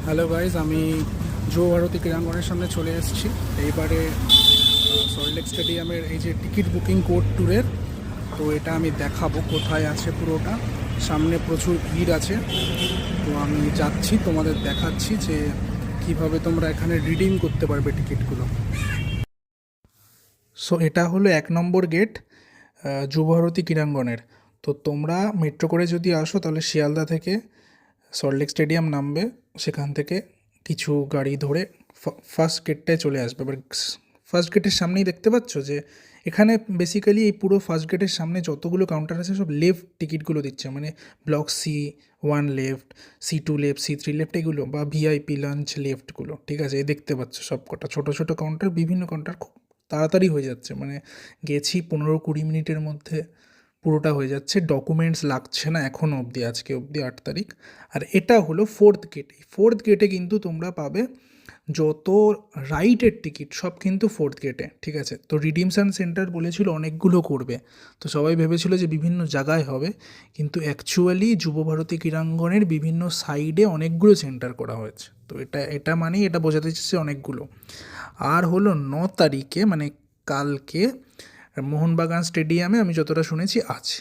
Hello guys, আমি যুব ভারতী ক্রীড়াঙ্গনের সামনে চলে এসেছি। এইবারে সল্টলেক স্টেডিয়ামের এই যে টিকিট বুকিং কোড ট্যুরের, তো এটা আমি দেখাবো কোথায় আছে পুরোটা। সামনে প্রচুর ভিড় আছে, তো আমি যাচ্ছি, তোমাদের দেখাচ্ছি যে কিভাবে তোমরা এখানে রিডিম করতে পারবে টিকিটগুলো। সো এটা হলো 1 নম্বর গেট যুব ভারতী ক্রীড়াঙ্গনের। তো তোমরা মেট্রো করে যদি আসো তাহলে শিয়ালদা থেকে সল্টলেক স্টেডিয়াম নামবে, সেখান থেকে কিছু গাড়ি ধরে ফার্স্ট গেটটায় চলে আসবে। এবার ফার্স্ট গেটের সামনেই দেখতে পাচ্ছ যে এখানে বেসিক্যালি এই পুরো ফার্স্ট গেটের সামনে যতগুলো কাউন্টার আছে সব লেফট টিকিটগুলো দিচ্ছে, মানে block C1 left, C2 left, C3 left এগুলো, বা ভিআইপি লাঞ্চ লেফটগুলো, ঠিক আছে? এই দেখতে পাচ্ছ সব কটা ছোটো ছোটো কাউন্টার, বিভিন্ন কাউন্টার খুব তাড়াতাড়ি হয়ে যাচ্ছে, মানে গেছি 15-20 মিনিটের মধ্যে পুরোটা হয়ে যাচ্ছে। ডকুমেন্টস লাগছে না এখনও অবধি, আজকে অবধি 8 তারিখ। আর এটা হলো ফোর্থ গেট। এই ফোর্থ গেটে কিন্তু তোমরা পাবে যত রাইটের টিকিট সব কিন্তু ফোর্থ গেটে, ঠিক আছে? তো রিডিমশন সেন্টার বলেছিল অনেকগুলো করবে, তো সবাই ভেবেছিল যে বিভিন্ন জায়গায় হবে, কিন্তু অ্যাকচুয়ালি যুবভারতী ক্রীড়াঙ্গনের বিভিন্ন সাইডে অনেকগুলো সেন্টার করা হয়েছে। তো এটা মানেই এটা বোঝাতে চাইছে অনেকগুলো। আর হলো 9 তারিখে মানে কালকে মোহনবাগান স্টেডিয়ামে আমি যতটা শুনেছি আছে।